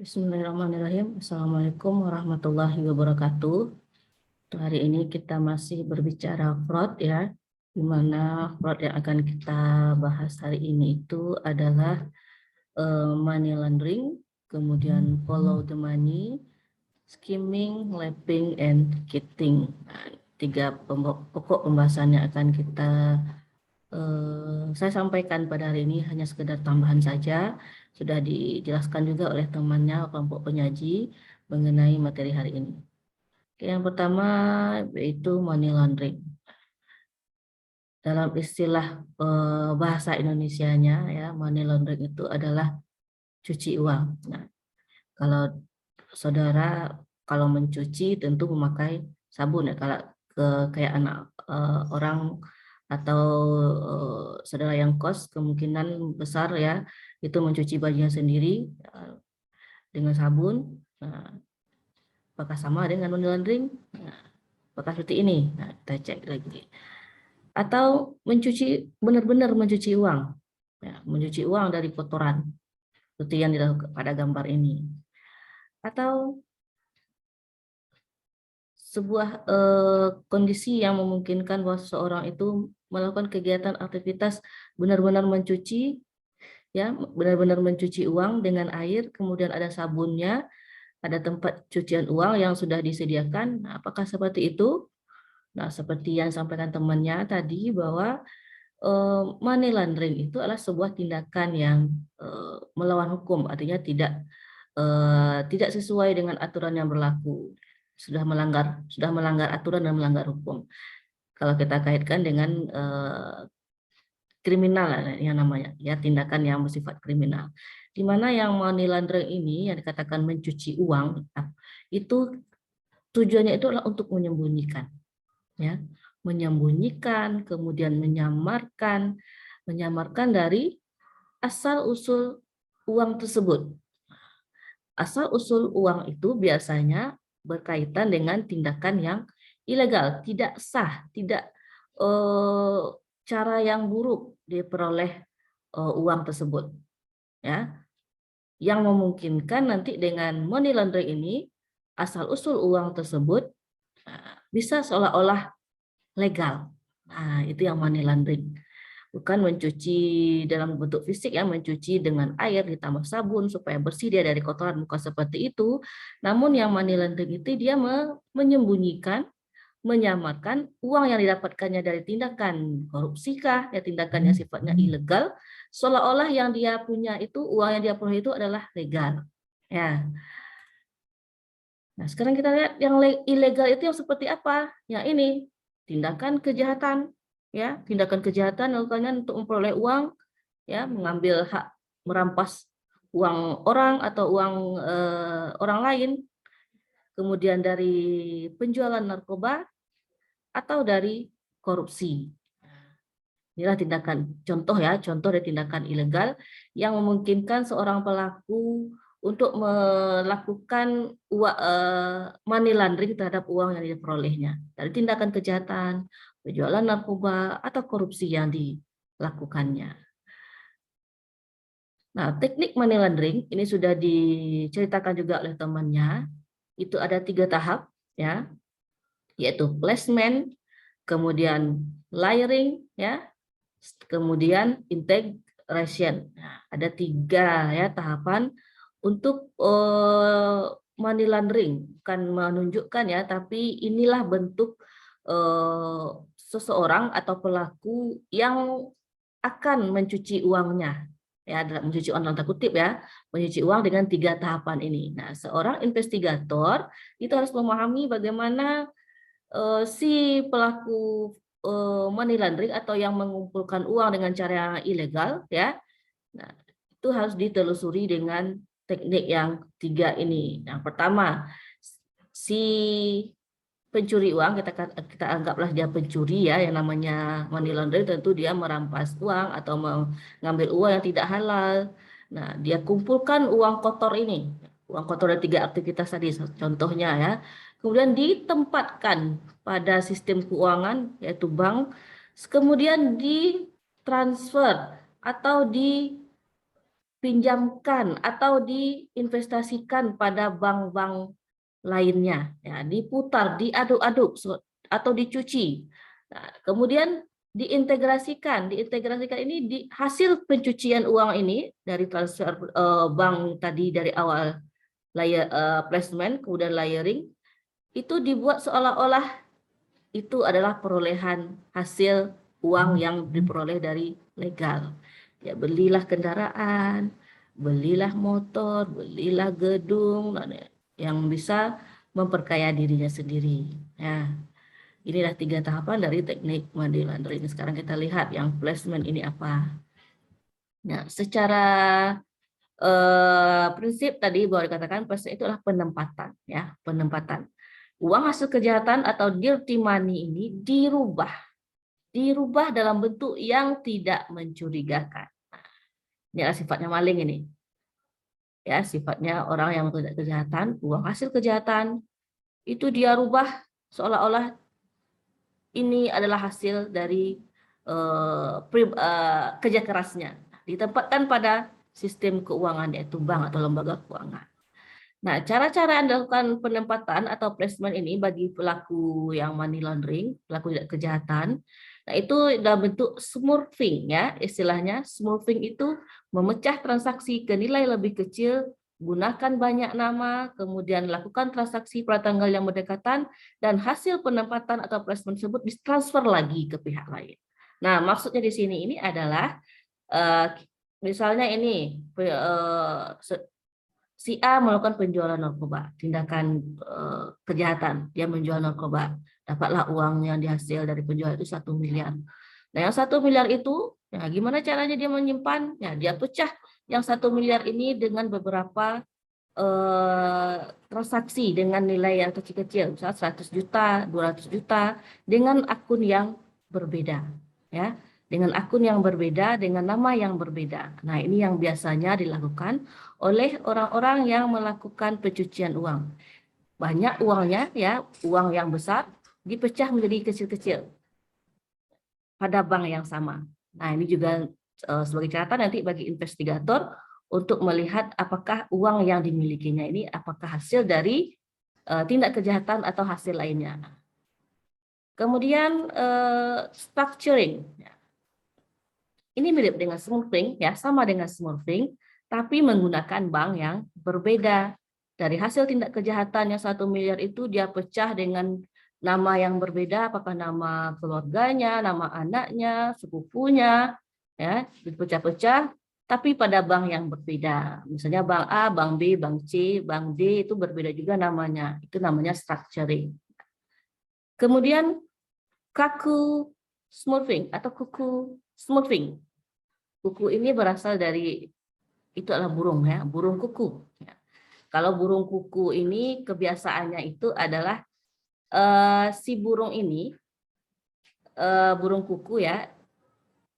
Bismillahirrahmanirrahim. Assalamualaikum warahmatullahi wabarakatuh. Untuk hari ini kita masih berbicara fraud ya, di mana fraud yang akan kita bahas hari ini itu adalah money laundering, kemudian follow the money, skimming, lapping, and cheating. Nah, tiga pokok pembahasan yang akan saya sampaikan pada hari ini hanya sekedar tambahan saja. Sudah dijelaskan juga oleh temannya kelompok penyaji mengenai materi hari ini. Oke, yang pertama yaitu money laundering. Dalam istilah bahasa Indonesianya ya, money laundering itu adalah cuci uang. Nah, kalau saudara kalau mencuci tentu memakai sabun ya. Kalau kayak anak orang atau saudara yang kos kemungkinan besar ya itu mencuci bajunya sendiri dengan sabun. Nah, apakah sama dengan money laundering? Nah, apakah seperti ini? Nah, kita cek lagi. Atau benar-benar mencuci uang, ya, mencuci uang dari kotoran seperti yang dilakukan pada gambar ini. Atau sebuah kondisi yang memungkinkan bahwa seseorang itu melakukan kegiatan aktivitas benar-benar mencuci, ya, benar-benar mencuci uang dengan air, kemudian ada sabunnya, ada tempat cucian uang yang sudah disediakan. Nah, apakah seperti itu? Nah, seperti yang disampaikan temannya tadi bahwa money laundering itu adalah sebuah tindakan yang melawan hukum, artinya tidak sesuai dengan aturan yang berlaku, sudah melanggar aturan dan melanggar hukum. Kalau kita kaitkan dengan kriminal yang namanya ya, tindakan yang bersifat kriminal. Di mana yang money laundering ini yang dikatakan mencuci uang itu tujuannya itu adalah untuk menyembunyikan ya, menyembunyikan, kemudian menyamarkan dari asal usul uang tersebut. Asal usul uang itu biasanya berkaitan dengan tindakan yang ilegal, tidak sah, tidak cara yang buruk diperoleh uang tersebut, ya, yang memungkinkan nanti dengan money laundering ini asal usul uang tersebut bisa seolah-olah legal. Nah, itu yang money laundering. Bukan mencuci dalam bentuk fisik ya, mencuci dengan air ditambah sabun supaya bersih dia dari kotoran, bukan seperti itu. Namun yang money laundering itu dia menyembunyikan, menyamarkan uang yang didapatkannya dari tindakan korupsi kah, ya tindakan yang sifatnya ilegal, seolah-olah yang dia punya itu, uang yang dia peroleh itu adalah legal. Ya. Nah, sekarang kita lihat yang ilegal itu yang seperti apa? Yang ini, tindakan kejahatan, ya, tindakan kejahatan dilakukannya untuk memperoleh uang, ya, mengambil hak, merampas uang orang atau uang orang lain, kemudian dari penjualan narkoba atau dari korupsi. Inilah tindakan contoh ya, contoh dari tindakan ilegal yang memungkinkan seorang pelaku untuk melakukan money laundering terhadap uang yang diperolehnya dari tindakan kejahatan, penjualan narkoba atau korupsi yang dilakukannya. Nah, teknik money laundering ini sudah diceritakan juga oleh temannya. Itu ada 3 tahap ya, yaitu placement, kemudian layering ya, kemudian integration. Nah, ada 3 ya tahapan untuk money laundering, bukan menunjukkan ya, tapi inilah bentuk seseorang atau pelaku yang akan mencuci uangnya ya, mencuci uang dalam tanda kutip ya, mencuci uang dengan 3 tahapan ini. Nah, seorang investigator itu harus memahami bagaimana si pelaku money laundering atau yang mengumpulkan uang dengan cara yang ilegal ya. Nah, itu harus ditelusuri dengan teknik yang 3 ini. Yang pertama, si pencuri uang, kita anggaplah dia pencuri ya, yang namanya money laundering tentu dia merampas uang atau mengambil uang yang tidak halal. Nah, dia kumpulkan uang kotor ini, uang kotor dari 3 aktivitas tadi contohnya ya, kemudian ditempatkan pada sistem keuangan yaitu bank, kemudian ditransfer atau dipinjamkan atau diinvestasikan pada bank-bank lainnya, ya, diputar, diaduk-aduk atau dicuci. Nah, kemudian diintegrasikan ini di hasil pencucian uang ini dari transfer bank tadi dari awal placement kemudian layering itu dibuat seolah-olah itu adalah perolehan hasil uang yang diperoleh dari legal. Ya, belilah kendaraan, belilah motor, belilah gedung, yang bisa memperkaya dirinya sendiri. Ya, inilah 3 tahapan dari teknik money laundering. Sekarang kita lihat yang placement ini apa. Nah, secara prinsip tadi bahwa dikatakan placement itu adalah penempatan, ya, penempatan. Uang hasil kejahatan atau dirty money ini dirubah dalam bentuk yang tidak mencurigakan. Ini adalah sifatnya maling ini. Ya, sifatnya orang yang melakukan kejahatan, uang hasil kejahatan itu dia rubah seolah-olah ini adalah hasil dari kerja kerasnya. Ditempatkan pada sistem keuangan yaitu bank atau lembaga keuangan. Nah, cara-cara melakukan penempatan atau placement ini bagi pelaku yang money laundering, pelaku kejahatan, nah itu dalam bentuk smurfing, ya, istilahnya smurfing itu memecah transaksi ke nilai lebih kecil, gunakan banyak nama, kemudian lakukan transaksi pada tanggal yang berdekatan, dan hasil penempatan atau placement tersebut ditransfer lagi ke pihak lain. Nah, maksudnya di sini ini adalah misalnya ini si A melakukan penjualan narkoba, tindakan kejahatan, dia menjual narkoba, dapatlah uang yang dihasil dari penjualan itu 1 miliar. Nah, yang 1 miliar itu, ya gimana caranya dia menyimpan? Ya, dia pecah yang 1 miliar ini dengan beberapa transaksi dengan nilai yang kecil-kecil, misalnya 100 juta, 200 juta, dengan akun yang berbeda, ya. Dengan akun yang berbeda, dengan nama yang berbeda. Nah, ini yang biasanya dilakukan oleh orang-orang yang melakukan pencucian uang. Banyak uangnya, ya, uang yang besar dipecah menjadi kecil-kecil pada bank yang sama. Nah, ini juga sebagai catatan nanti bagi investigator untuk melihat apakah uang yang dimilikinya ini apakah hasil dari tindak kejahatan atau hasil lainnya. Kemudian structuring. Ini mirip dengan smurfing, ya, sama dengan smurfing, tapi menggunakan bank yang berbeda. Dari hasil tindak kejahatan yang 1 miliar itu dia pecah dengan nama yang berbeda, apakah nama keluarganya, nama anaknya, sepupunya, ya, dipecah-pecah, tapi pada bank yang berbeda. Misalnya bank A, bank B, bank C, bank D itu berbeda juga namanya. Itu namanya structuring. Kemudian kaku smurfing atau kuku smurfing. Kuku ini berasal dari, itu adalah burung, ya, burung kuku. Kalau burung kuku ini kebiasaannya itu adalah si burung ini, burung kuku, ya,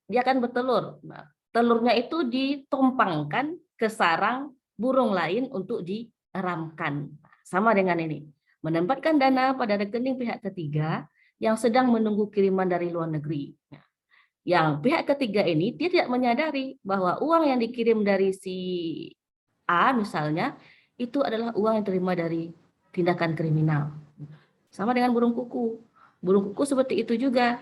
dia akan bertelur. Nah, telurnya itu ditumpangkan ke sarang burung lain untuk dieramkan. Sama dengan ini, menempatkan dana pada rekening pihak ketiga yang sedang menunggu kiriman dari luar negeri. Yang pihak ketiga ini dia tidak menyadari bahwa uang yang dikirim dari si A misalnya itu adalah uang yang terima dari tindakan kriminal. Sama dengan burung kuku. Burung kuku seperti itu juga.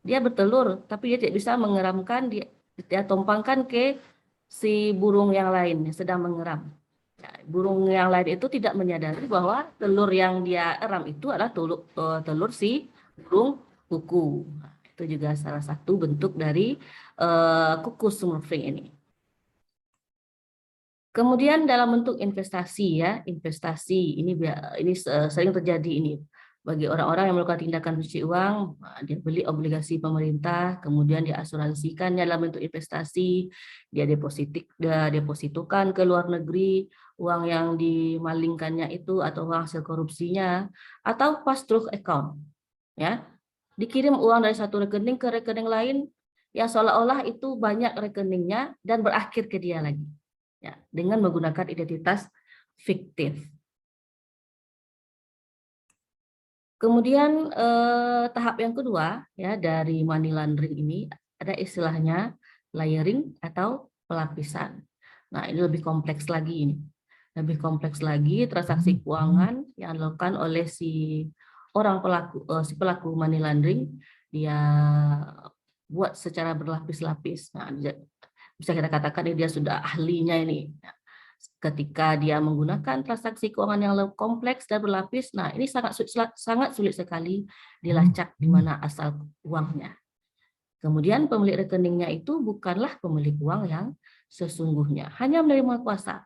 Dia bertelur, tapi dia tidak bisa mengeramkan, dia tumpangkan ke si burung yang lain yang sedang mengeram. Burung yang lain itu tidak menyadari bahwa telur yang dia eram itu adalah telur si burung kuku. Itu juga salah satu bentuk dari kuku smurfing ini. Kemudian dalam bentuk investasi, ya, investasi ini sering terjadi ini bagi orang-orang yang melakukan tindakan pencuci uang. Dia beli obligasi pemerintah, kemudian dia asuransikannya dalam bentuk investasi, dia depositokan ke luar negeri uang yang dimalingkannya itu atau uang hasil korupsinya, atau pass-through account, ya. Dikirim uang dari satu rekening ke rekening lain, ya seolah-olah itu banyak rekeningnya dan berakhir ke dia lagi, ya, dengan menggunakan identitas fiktif. Kemudian tahap yang kedua, ya, dari money laundering ini ada istilahnya layering atau pelapisan. Nah, ini lebih kompleks lagi ini. Lebih kompleks lagi transaksi keuangan yang dilakukan oleh si pelaku money laundering. Dia buat secara berlapis-lapis. Nah, bisa kita katakan dia sudah ahlinya ini. Nah, ketika dia menggunakan transaksi keuangan yang lebih kompleks dan berlapis, nah ini sangat sulit sekali dilacak di mana asal uangnya. Kemudian pemilik rekeningnya itu bukanlah pemilik uang yang sesungguhnya, hanya menerima kuasa.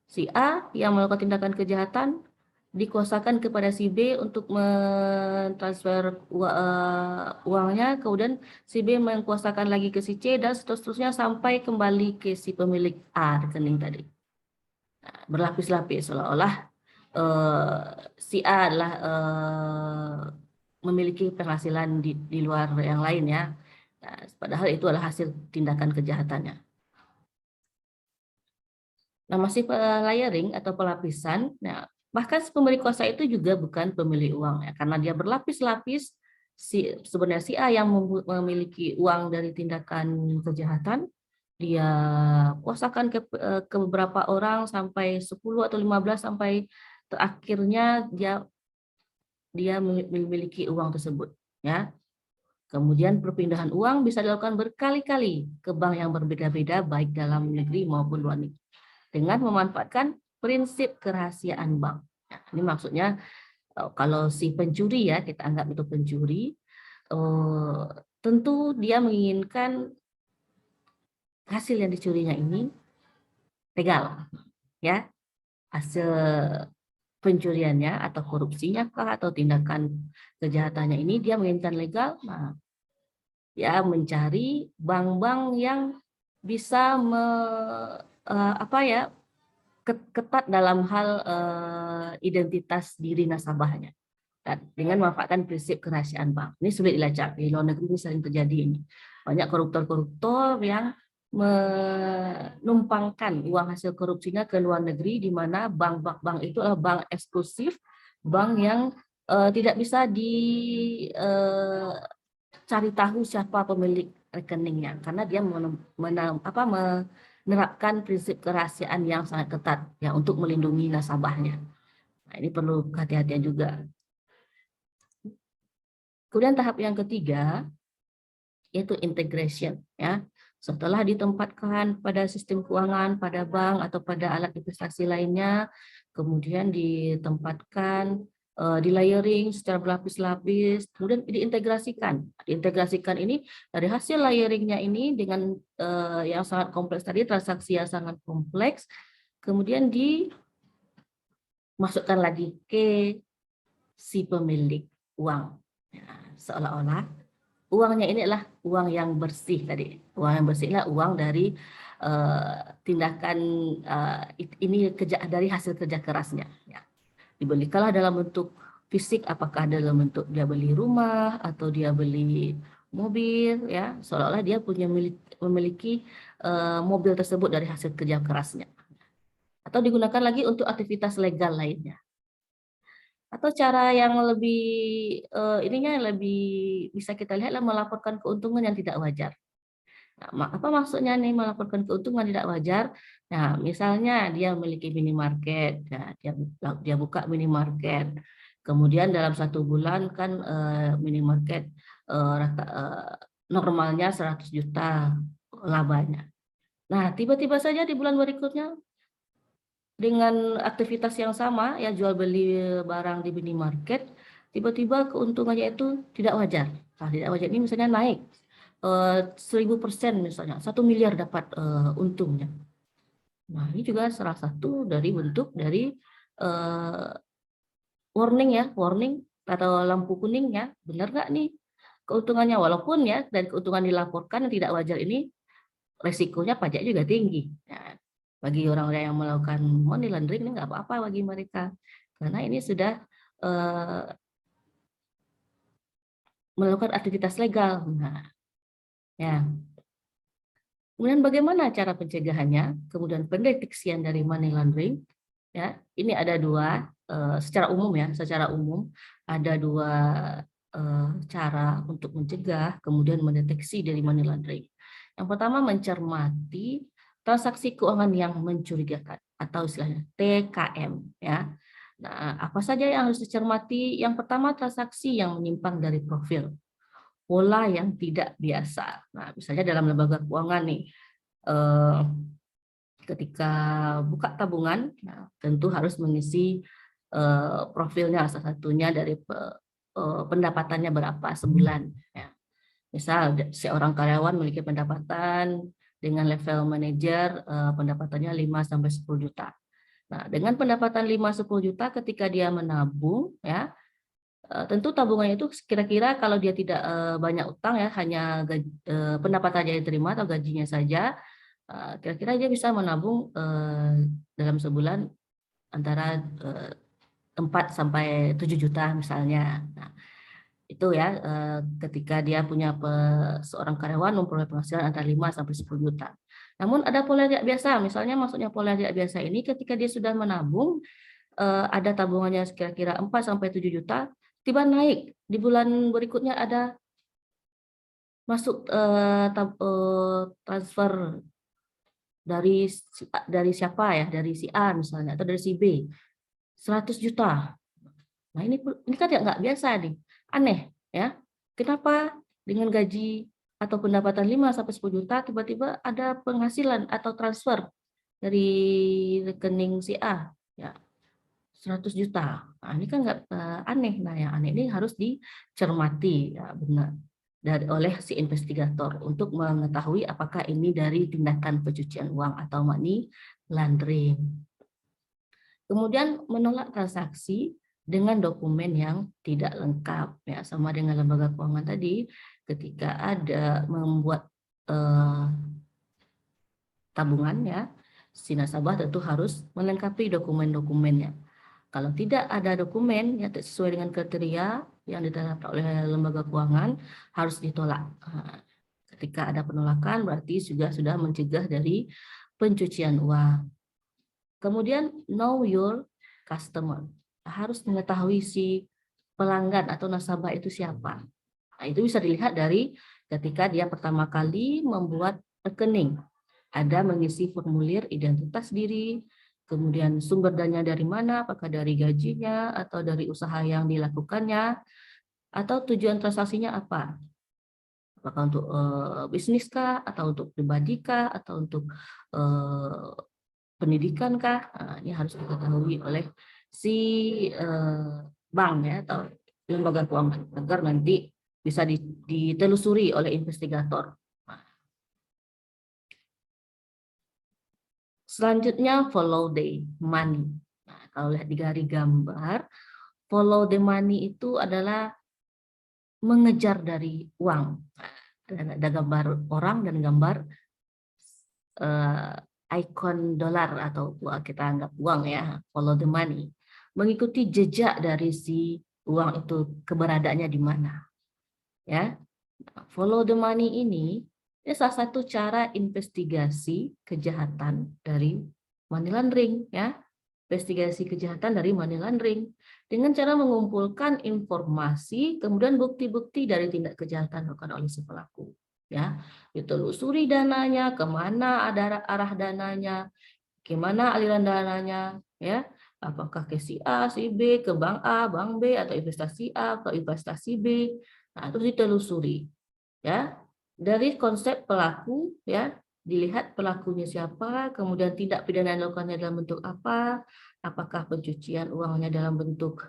Si A yang melakukan tindakan kejahatan dikuasakan kepada si B untuk mentransfer uangnya, kemudian si B mengkuasakan lagi ke si C, dan seterusnya sampai kembali ke si pemilik A rekening tadi. Nah, berlapis-lapis, seolah-olah si A adalah memiliki penghasilan di luar yang lain ya. Nah, padahal itu adalah hasil tindakan kejahatannya. Nah, masih layering atau pelapisan. Nah, bahkan pemilik kuasa itu juga bukan pemilik uang ya, karena dia berlapis-lapis. Sebenarnya si A yang memiliki uang dari tindakan kejahatan, dia kuasakan ke beberapa orang sampai 10 atau 15 sampai terakhirnya dia memiliki uang tersebut ya. Kemudian perpindahan uang bisa dilakukan berkali-kali ke bank yang berbeda-beda baik dalam negeri maupun luar negeri dengan memanfaatkan prinsip kerahasiaan bank. Nah, ini maksudnya kalau si pencuri ya, kita anggap itu pencuri, tentu dia menginginkan hasil yang dicurinya ini legal, ya, hasil pencuriannya atau korupsinya kah atau tindakan kejahatannya ini dia menginginkan legal. Nah, ya mencari bank-bank yang bisa ketat dalam hal identitas diri nasabahnya dan dengan memanfaatkan prinsip kerahasiaan bank. Ini sulit dilacak, di luar negeri ini sering terjadi ini. Banyak koruptor-koruptor yang menumpangkan uang hasil korupsinya ke luar negeri, di mana bank itu adalah bank eksklusif, bank yang tidak bisa cari tahu siapa pemilik rekeningnya karena dia menerapkan prinsip kerahasiaan yang sangat ketat ya untuk melindungi nasabahnya. Nah, ini perlu kehati-hatian juga. Kemudian tahap yang ketiga yaitu integration ya. Setelah ditempatkan pada sistem keuangan, pada bank atau pada alat investasi lainnya, kemudian ditempatkan di layering secara berlapis-lapis, kemudian diintegrasikan. Diintegrasikan ini dari hasil layeringnya ini dengan yang sangat kompleks tadi, transaksi yang sangat kompleks, kemudian dimasukkan lagi ke si pemilik uang. Nah, seolah-olah uangnya ini adalah uang yang bersih tadi. Uang yang bersih adalah uang dari tindakan ini dari hasil kerja kerasnya. Ya. Dibelikanlah dalam bentuk fisik, apakah dalam bentuk dia beli rumah atau dia beli mobil, ya seolah-olah dia memiliki mobil tersebut dari hasil kerja kerasnya. Atau digunakan lagi untuk aktivitas legal lainnya. Atau cara yang lebih lebih bisa kita lihat adalah melaporkan keuntungan yang tidak wajar. Nah, apa maksudnya nih melaporkan keuntungan tidak wajar? Nah, misalnya dia memiliki minimarket, ya, dia buka minimarket, kemudian dalam 1 bulan kan minimarket normalnya 100 juta labanya. Nah, tiba-tiba saja di bulan berikutnya dengan aktivitas yang sama, ya jual beli barang di minimarket, tiba-tiba keuntungannya itu tidak wajar. Nah, tidak wajar ini misalnya naik 1000% misalnya, 1 miliar dapat untungnya. Nah, ini juga salah satu dari bentuk dari warning atau lampu kuning ya, benar nggak nih keuntungannya, walaupun ya dari keuntungan dilaporkan yang tidak wajar ini resikonya pajak juga tinggi. Nah, bagi orang-orang yang melakukan money laundering ini nggak apa-apa bagi mereka, karena ini sudah melakukan aktivitas legal. Nah, ya. Kemudian bagaimana cara pencegahannya? Kemudian pendeteksian dari money laundering. Ya, ini ada dua secara umum ya, secara umum ada dua cara untuk mencegah kemudian mendeteksi dari money laundering. Yang pertama mencermati transaksi keuangan yang mencurigakan atau istilahnya TKM, ya. Nah, apa saja yang harus dicermati? Yang pertama, transaksi yang menyimpang dari profil, pola yang tidak biasa. Nah, misalnya dalam lembaga keuangan nih, ketika buka tabungan, nah, tentu harus mengisi profilnya, salah satunya dari pendapatannya berapa sebulan. Ya. Misal seorang karyawan memiliki pendapatan dengan level manajer, pendapatannya 5-10 juta. Nah, dengan pendapatan 5-10 juta ketika dia menabung, ya, tentu tabungannya itu kira-kira kalau dia tidak banyak utang, ya, hanya pendapatan yang diterima atau gajinya saja, kira-kira dia bisa menabung dalam sebulan antara 4-7 juta misalnya. Nah, itu ya ketika dia punya seorang karyawan memperoleh penghasilan antara 5-10 juta. Namun ada pola tidak biasa, misalnya maksudnya pola tidak biasa ini ketika dia sudah menabung, ada tabungannya kira-kira 4-7 juta, tiba naik di bulan berikutnya ada masuk transfer dari siapa ya, dari si A misalnya atau dari si B 100 juta. Nah, ini kan nggak biasa nih, aneh ya. Kenapa dengan gaji atau pendapatan 5-10 juta tiba-tiba ada penghasilan atau transfer dari rekening si A ya 100 juta. Nah, ini kan nggak aneh. Nah, yang aneh ini harus dicermati ya benar oleh si investigator untuk mengetahui apakah ini dari tindakan pencucian uang atau money laundering. Kemudian menolak transaksi dengan dokumen yang tidak lengkap, ya sama dengan lembaga keuangan tadi, ketika ada membuat tabungan, ya si nasabah tentu harus melengkapi dokumen-dokumennya. Kalau tidak ada dokumen yang sesuai dengan kriteria yang ditetapkan oleh lembaga keuangan, harus ditolak. Ketika ada penolakan berarti sudah mencegah dari pencucian uang. Kemudian know your customer. Harus mengetahui si pelanggan atau nasabah itu siapa. Nah, itu bisa dilihat dari ketika dia pertama kali membuat rekening. Ada mengisi formulir identitas diri, kemudian sumber dana dari mana, apakah dari gajinya atau dari usaha yang dilakukannya, atau tujuan transaksinya apa. Apakah untuk bisnis kah, atau untuk pribadi kah, atau untuk pendidikan kah? Nah, ini harus diketahui oleh si bank ya atau lembaga keuangan agar nanti bisa ditelusuri oleh investigator. Nah, selanjutnya follow the money. Nah, kalau lihat di gambar, follow the money itu adalah mengejar dari uang. Nah, ada gambar orang dan gambar ikon dolar atau kita anggap uang ya, follow the money. Mengikuti jejak dari si uang itu keberadaannya di mana. Ya. Follow the money ini salah satu cara investigasi kejahatan dari money laundering ya. Investigasi kejahatan dari money laundering dengan cara mengumpulkan informasi kemudian bukti-bukti dari tindak kejahatan dilakukan oleh si pelaku ya, ditelusuri dananya, kemana ada arah dananya, gimana aliran dananya ya, apakah ke si A, si B, ke bank A, bank B, atau investasi A, atau investasi B. Nah, itu ditelusuri ya. Dari konsep pelaku ya, dilihat pelakunya siapa, kemudian tindak pidana yang dilakukannya dalam bentuk apa, apakah pencucian uangnya dalam bentuk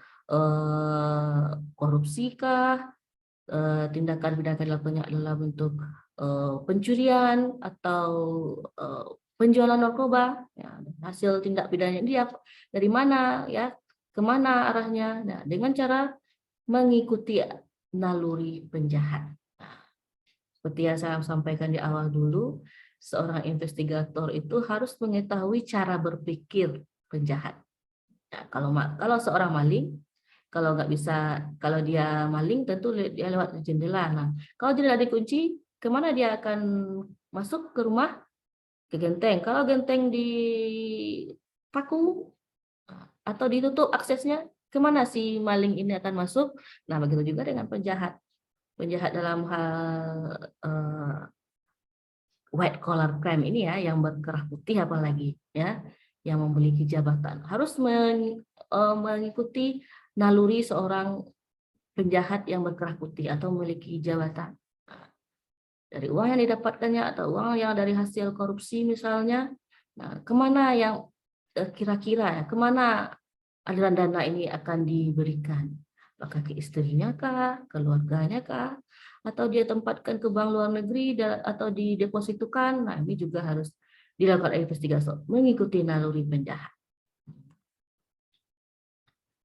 korupsi kah, tindakan pidana dilakukannya dalam bentuk pencurian atau penjualan narkoba, ya, hasil tindak pidana dia dari mana ya, kemana arahnya. Nah, dengan cara mengikuti naluri penjahat. Nah, seperti yang saya sampaikan di awal dulu, seorang investigator itu harus mengetahui cara berpikir penjahat. Nah, kalau seorang maling, kalau nggak bisa, kalau dia maling tentu dia lewat jendela. Nah, kalau jendela dikunci, kemana dia akan masuk ke rumah? Ke genteng. Kalau genteng dipaku atau ditutup aksesnya, kemana si maling ini akan masuk? Nah, begitu juga dengan penjahat. Penjahat dalam hal white collar crime ini ya, yang berkerah putih apalagi ya, yang memiliki jabatan harus mengikuti naluri seorang penjahat yang berkerah putih atau memiliki jabatan. Dari uang yang didapatkannya atau uang yang dari hasil korupsi misalnya, nah, kemana yang kira-kira ya, kemana aliran dana ini akan diberikan? Apakah ke istrinya kah, keluarganya kah, atau dia tempatkan ke bank luar negeri atau didepositukan? Nah, ini juga harus dilakukan investigasi mengikuti naluri penjahat.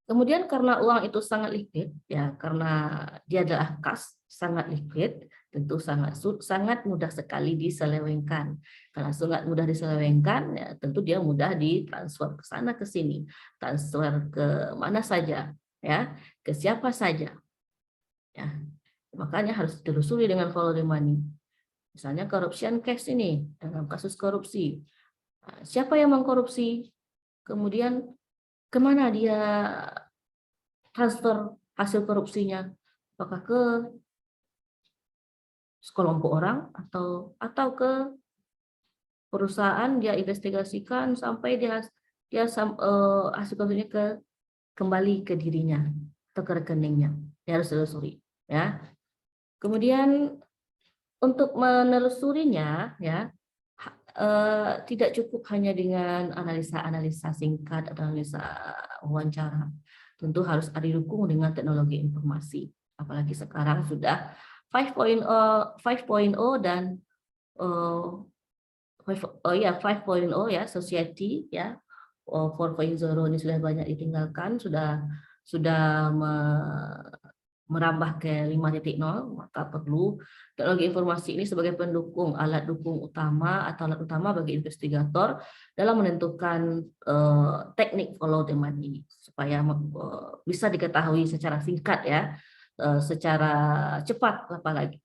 Kemudian karena uang itu sangat liquid, ya karena dia adalah kas sangat liquid, tentu sangat mudah sekali diselewengkan. Karena sangat mudah diselewengkan, ya tentu dia mudah ditransfer ke sana ke sini, transfer ke mana saja, ya ke siapa saja. Ya, makanya harus ditelusuri dengan follow the money. Misalnya corruption case ini dalam kasus korupsi, siapa yang mengkorupsi, kemudian kemana dia transfer hasil korupsinya, apakah ke sekelompok orang atau ke perusahaan, dia investigasikan sampai hasil korupsinya kembali ke dirinya atau ke rekeningnya. Dia harus telusuri ya. Kemudian untuk menelusurinya ya, tidak cukup hanya dengan analisa singkat atau analisa wawancara. Tentu harus didukung dengan teknologi informasi. Apalagi sekarang sudah 5.0 dan 5.0 ya, society ya. 4.0 ini sudah banyak ditinggalkan, sudah merambah ke 5.0, maka perlu teknologi informasi ini sebagai pendukung, alat dukung utama atau alat utama bagi investigator dalam menentukan teknik follow the money supaya bisa diketahui secara singkat ya, secara cepat apalagi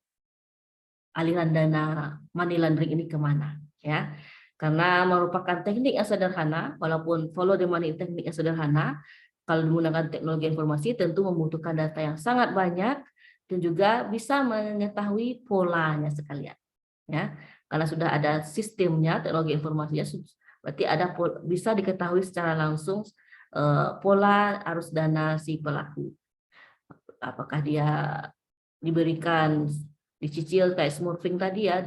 aliran dana money laundering ini kemana ya. Karena merupakan teknik yang sederhana, walaupun follow the money teknik yang sederhana, kalau menggunakan teknologi informasi tentu membutuhkan data yang sangat banyak dan juga bisa mengetahui polanya sekalian. Ya, karena sudah ada sistemnya, teknologi informasinya, berarti bisa diketahui secara langsung pola arus dana si pelaku. Apakah dia diberikan dicicil kayak smurfing tadi ya,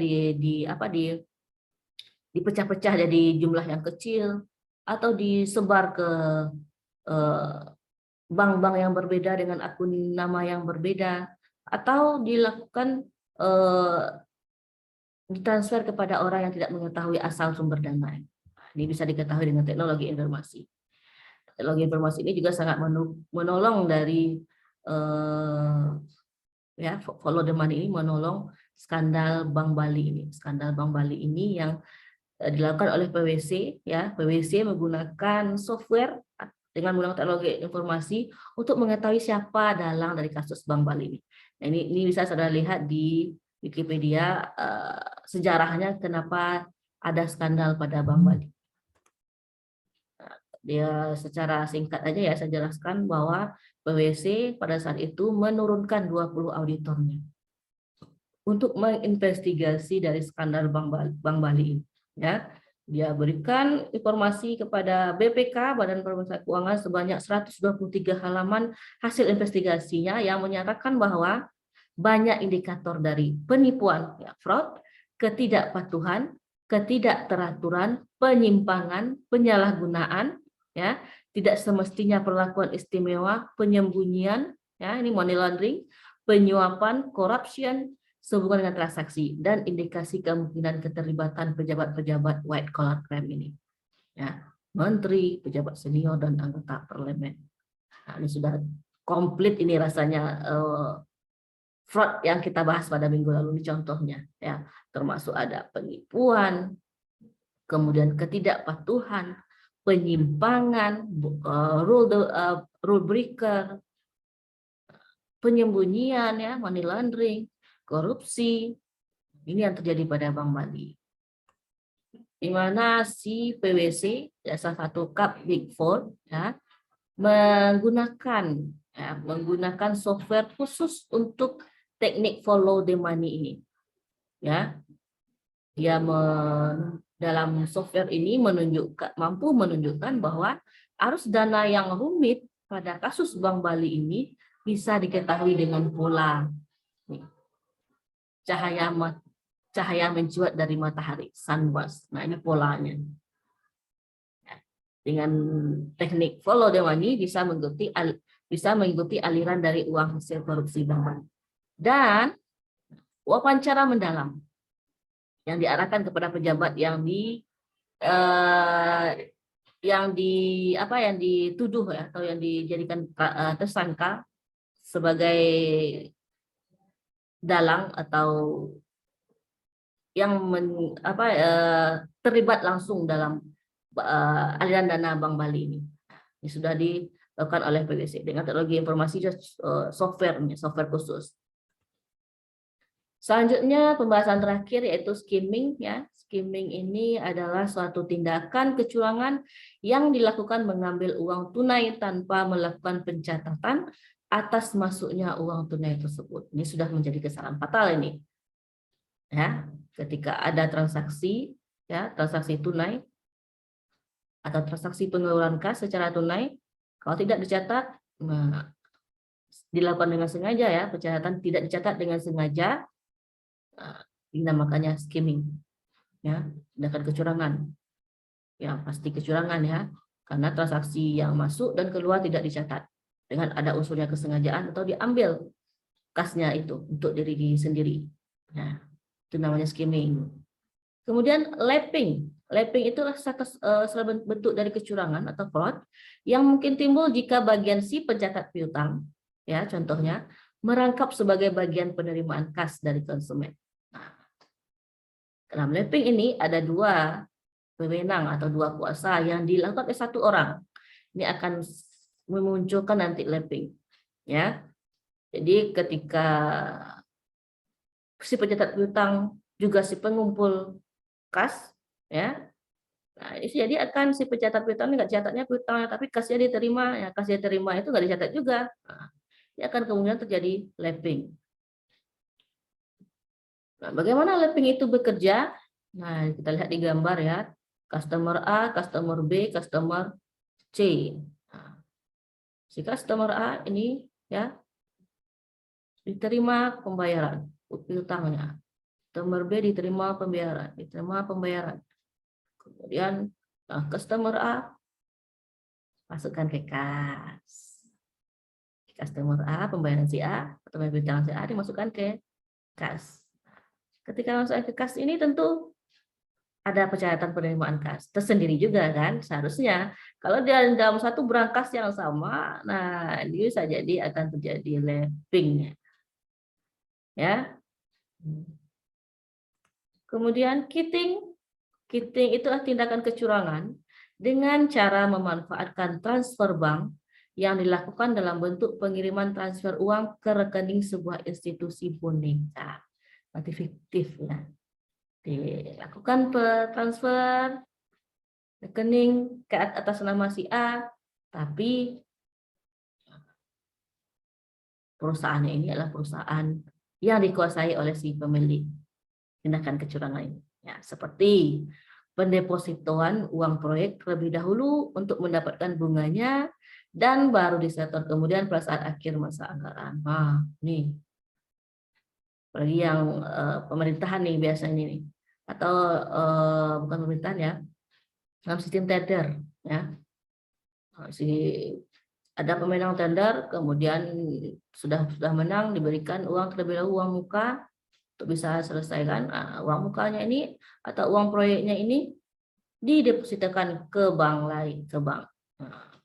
dipecah-pecah jadi jumlah yang kecil atau disebar ke bank-bank yang berbeda dengan akun nama yang berbeda atau dilakukan ditransfer kepada orang yang tidak mengetahui asal sumber dana. Ini bisa diketahui dengan teknologi informasi. Teknologi informasi ini juga sangat menolong dari ya follow the money ini menolong skandal Bank Bali ini. Skandal Bank Bali ini yang dilakukan oleh PwC ya. PwC menggunakan software dengan menggunakan teknologi informasi untuk mengetahui siapa dalang dari kasus Bank Bali ini. Nah, ini bisa saudara lihat di Wikipedia sejarahnya kenapa ada skandal pada Bank Bali. Dia secara singkat aja ya saya jelaskan bahwa PwC pada saat itu menurunkan 20 auditornya untuk menginvestigasi dari skandal Bank Bali ini. Ya, dia berikan informasi kepada BPK, Badan Pemeriksa Keuangan, sebanyak 123 halaman hasil investigasinya yang menyatakan bahwa banyak indikator dari penipuan, ya, fraud, ketidakpatuhan, ketidakteraturan, penyimpangan, penyalahgunaan, ya, tidak semestinya perlakuan istimewa, penyembunyian, ya, ini money laundering, penyuapan, corruption, sehubungan dengan transaksi dan indikasi kemungkinan keterlibatan pejabat-pejabat white collar crime ini, ya, menteri, pejabat senior dan anggota parlemen. Nah, ini sudah komplit ini rasanya fraud yang kita bahas pada minggu lalu ini contohnya, ya, termasuk ada penipuan, kemudian ketidakpatuhan, penyimpangan, rule breaker, penyembunyian, ya, money laundering, korupsi. Ini yang terjadi pada Bank Bali. Di mana si PwC, ya, salah satu Cup Big Four, ya, menggunakan software khusus untuk teknik follow the money ini. Ya. dia dalam software ini mampu menunjukkan bahwa arus dana yang rumit pada kasus Bank Bali ini bisa diketahui dengan pola cahaya mencuat dari matahari, sunburst. Nah, ini polanya. Dengan teknik follow the money bisa mengikuti aliran dari uang hasil korupsi Bank Bali. Dan wawancara mendalam yang diarahkan kepada pejabat yang dituduh ya, atau yang dijadikan tersangka sebagai dalang atau yang terlibat langsung dalam aliran dana Bank Bali ini. Ini sudah dilakukan oleh PwC dengan teknologi informasi software khusus. Selanjutnya pembahasan terakhir yaitu skimming ya. Skimming ini adalah suatu tindakan kecurangan yang dilakukan mengambil uang tunai tanpa melakukan pencatatan atas masuknya uang tunai tersebut. Ini sudah menjadi kesalahan fatal ini. Ya, ketika ada transaksi tunai atau transaksi pengeluaran kas secara tunai, kalau tidak dicatat, dilakukan dengan sengaja ya, pencatatan tidak dicatat dengan sengaja, dinamakannya skimming, ya, tindakan kecurangan, ya pasti kecurangan ya, karena transaksi yang masuk dan keluar tidak dicatat dengan ada unsurnya kesengajaan atau diambil kasnya itu untuk diri sendiri, ya, itu namanya skimming. Kemudian lapping itu salah bentuk dari kecurangan atau fraud yang mungkin timbul jika bagian si pencatat piutang, ya contohnya merangkap sebagai bagian penerimaan kas dari konsumen. Nah, dalam lapping ini ada dua wewenang atau dua kuasa yang dilakukan oleh satu orang. Ini akan memunculkan nanti lapping, ya. Jadi ketika si pencatat piutang juga si pengumpul kas, ya. Nah, jadi akan si pencatat piutang nggak catatnya piutangnya, tapi kasnya diterima, ya kasnya diterima itu nggak dicatat juga. Nah, ini akan kemudian terjadi lapping. Nah, bagaimana lapping itu bekerja? Nah, kita lihat di gambar ya. Customer A, customer B, customer C. Nah, si customer A ini ya diterima pembayaran piutangnya. Customer B diterima pembayaran. Kemudian customer A masukkan ke kas. Customer A, pembayaran si A, atau piutang si A dimasukkan ke kas. Ketika masuk ke kas ini tentu ada pencatatan penerimaan kas tersendiri juga kan, seharusnya kalau dalam satu berangkas yang sama, nah ini bisa jadi akan terjadi lapping ya. Kemudian kitting itulah tindakan kecurangan dengan cara memanfaatkan transfer bank yang dilakukan dalam bentuk pengiriman transfer uang ke rekening sebuah institusi boneka. Berarti fiktif ya. Dilakukan transfer rekening ke atas nama si A, tapi perusahaannya ini adalah perusahaan yang dikuasai oleh si pemilik tindakan kecurangan ini. Ya, seperti pendepositoan uang proyek terlebih dahulu untuk mendapatkan bunganya dan baru disetor kemudian pada saat akhir masa anggaran. Nah, nih. Apalagi yang pemerintahan nih biasanya nih. Atau bukan pemerintahan ya. Dalam sistem tender ya. Ada pemenang tender kemudian sudah menang diberikan uang terlebih dahulu, uang muka untuk bisa selesaikan uang mukanya ini atau uang proyeknya ini didepositkan ke bank lain, ke bank. Nah,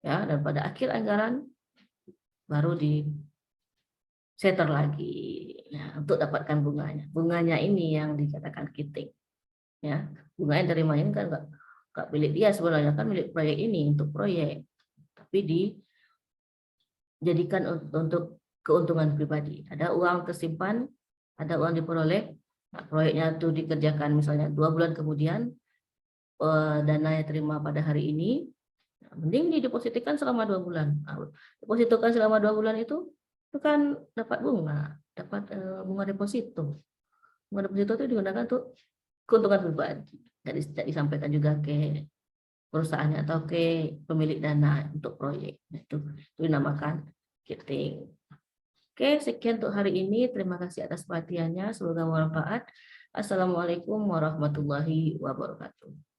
ya, dan pada akhir anggaran baru di setor lagi ya, untuk dapatkan bunganya. Bunganya ini yang dikatakan kitting. Ya, bunga yang terimanya ini kan enggak milik dia sebenarnya, kan milik proyek ini untuk proyek. Tapi dijadikan untuk keuntungan pribadi. Ada uang tersimpan, ada uang diperoleh, nah, proyeknya itu dikerjakan misalnya 2 bulan kemudian, dana yang terima pada hari ini, nah, mending didepositkan selama 2 bulan. Nah, depositokan selama 2 bulan itu kan dapat bunga deposito. Uang deposito itu digunakan untuk keuntungan pribadi. Tidak disampaikan juga ke perusahaannya atau ke pemilik dana untuk proyek. Itu dinamakan gifting. Oke, sekian untuk hari ini. Terima kasih atas perhatiannya. Semoga bermanfaat. Assalamualaikum warahmatullahi wabarakatuh.